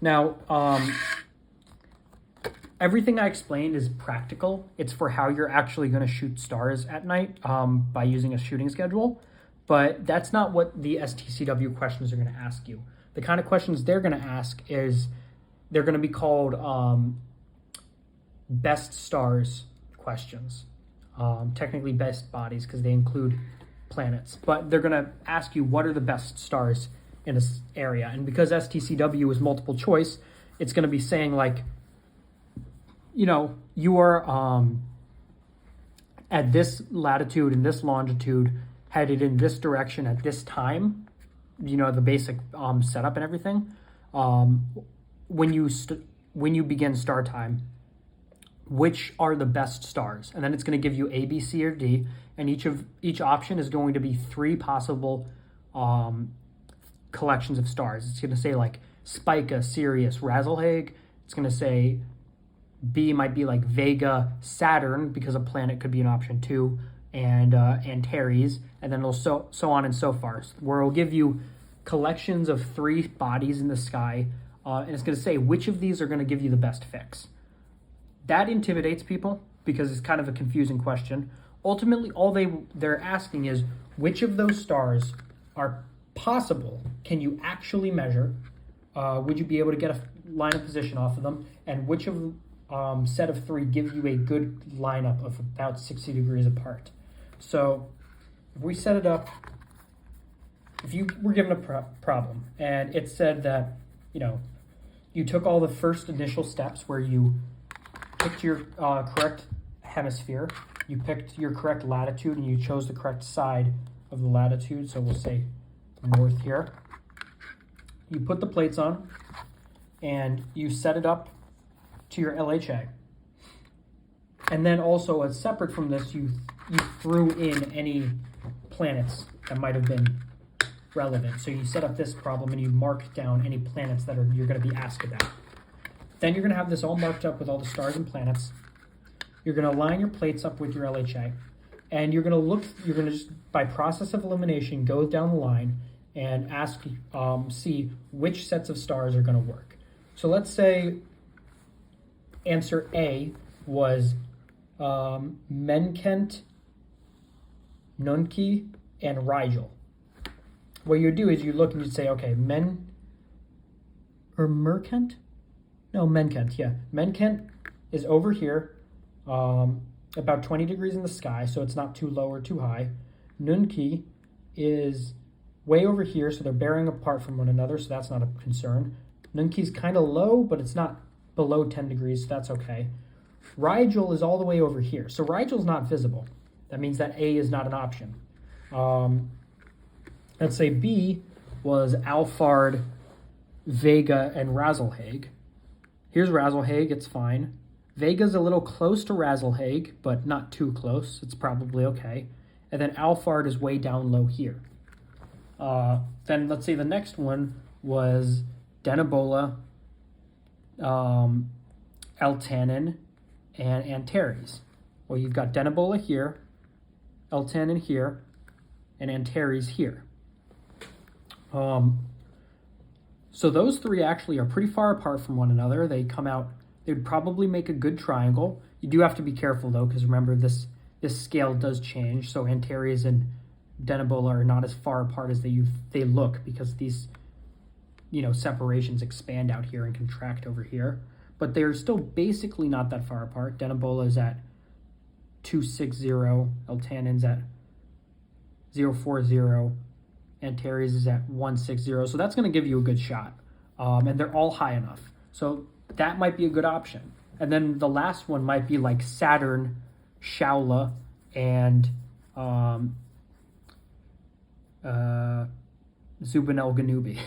Now, everything I explained is practical. It's for how you're actually going to shoot stars at night by using a shooting schedule. But that's not what the STCW questions are going to ask you. The kind of questions they're going to ask is they're going to be called best stars questions. Technically best bodies because they include planets. But they're going to ask you what are the best stars in this area. And because STCW is multiple choice, it's going to be saying like, you are at this latitude and this longitude, headed in this direction at this time, the basic setup and everything. When you begin star time, which are the best stars? And then it's going to give you A, B, C, or D, and each option is going to be 3 possible collections of stars. It's going to say like Spica, Sirius, Razzlehague. It's going to say B might be like Vega, Saturn, because a planet could be an option too, and Antares, and then it'll so on and so forth, where it'll give you collections of 3 bodies in the sky, and it's going to say which of these are going to give you the best fix. That intimidates people because it's kind of a confusing question. Ultimately, all they're asking is which of those stars are possible. Can you actually measure? Would you be able to get a line of position off of them? And which of set of 3 give you a good lineup of about 60 degrees apart? So if we set it up, if you were given a problem and it said that, you took all the first initial steps where you picked your correct hemisphere, you picked your correct latitude, and you chose the correct side of the latitude, so we'll say north here. You put the plates on and you set it up to your LHA. And then also, as separate from this, you threw in any planets that might have been relevant. So you set up this problem and you mark down any planets that you're going to be asked about. Then you're going to have this all marked up with all the stars and planets. You're going to line your plates up with your LHA. And you're going to just, by process of elimination, go down the line and see which sets of stars are going to work. So let's say answer A was Menkent, Nunki, and Rigel. What you do is you look and you say, okay, Merkent? No, Menkent, yeah. Menkent is over here, about 20 degrees in the sky, so it's not too low or too high. Nunki is way over here, so they're bearing apart from one another, so that's not a concern. Nunki's kind of low, but it's not below 10 degrees, so that's okay. Rigel is all the way over here, so Rigel's not visible. That means that A is not an option. Let's say B was Alphard, Vega, and Razzlehague. Here's Razzlehague, it's fine. Vega's a little close to Razzlehague, but not too close. It's probably okay. And then Alphard is way down low here. Then let's say the next one was Denebola, Eltanin, and Antares. Well, you've got Denebola here, Eltanin here, and Antares here. So those 3 actually are pretty far apart from one another. They would probably make a good triangle. You do have to be careful though, because remember this scale does change. So Antares and Denebola are not as far apart as they look, because these separations expand out here and contract over here. But they're still basically not that far apart. Denebola is at 260, Eltanin's at 040, Antares is at 160. So that's going to give you a good shot. And they're all high enough. So that might be a good option. And then the last one might be like Saturn, Shaula, and Zubanelganubi.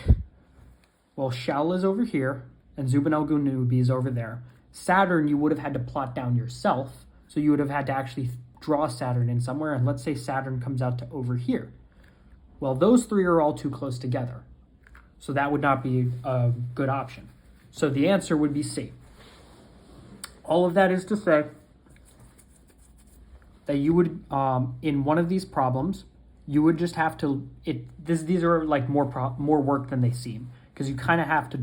Well, Shaula's over here, and Zubanelganubi is over there. Saturn, you would have had to plot down yourself, so you would have had to actually draw Saturn in somewhere, and let's say Saturn comes out to over here. Well, those 3 are all too close together, so that would not be a good option. So the answer would be C. All of that is to say that you would, in one of these problems, you would just have to, these are like more work than they seem, because you kind of have to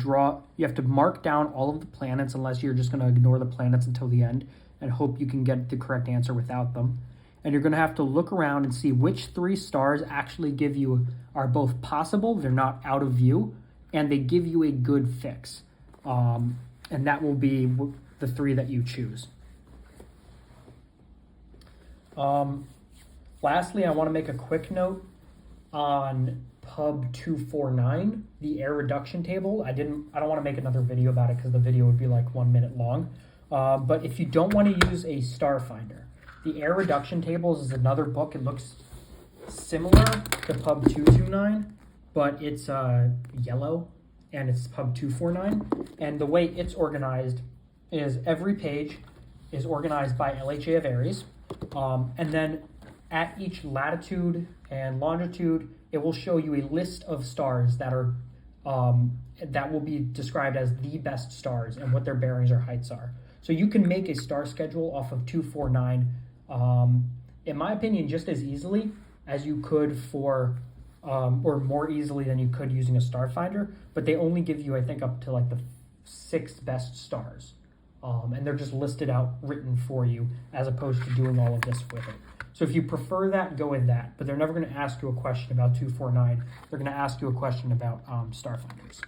you have to mark down all of the planets unless you're just going to ignore the planets until the end and hope you can get the correct answer without them. And you're going to have to look around and see which 3 stars actually are both possible, they're not out of view, and they give you a good fix. And that will be the 3 that you choose. Lastly, I want to make a quick note on Pub 249, the air reduction table. I don't want to make another video about it because the video would be like 1 minute long. But if you don't want to use a star finder, the air reduction tables is another book. It looks similar to Pub 229, but it's yellow, and it's Pub 249. And the way it's organized is every page is organized by LHA of Aries. And then at each latitude and longitude, it will show you a list of stars that are that will be described as the best stars and what their bearings or heights are. So you can make a star schedule off of 249, in my opinion, just as easily as you could or more easily than you could using a star finder, but they only give you, I think, up to like the 6 best stars. And they're just listed out, written for you, as opposed to doing all of this with it. So if you prefer that, go with that. But they're never going to ask you a question about 249. They're going to ask you a question about star finders.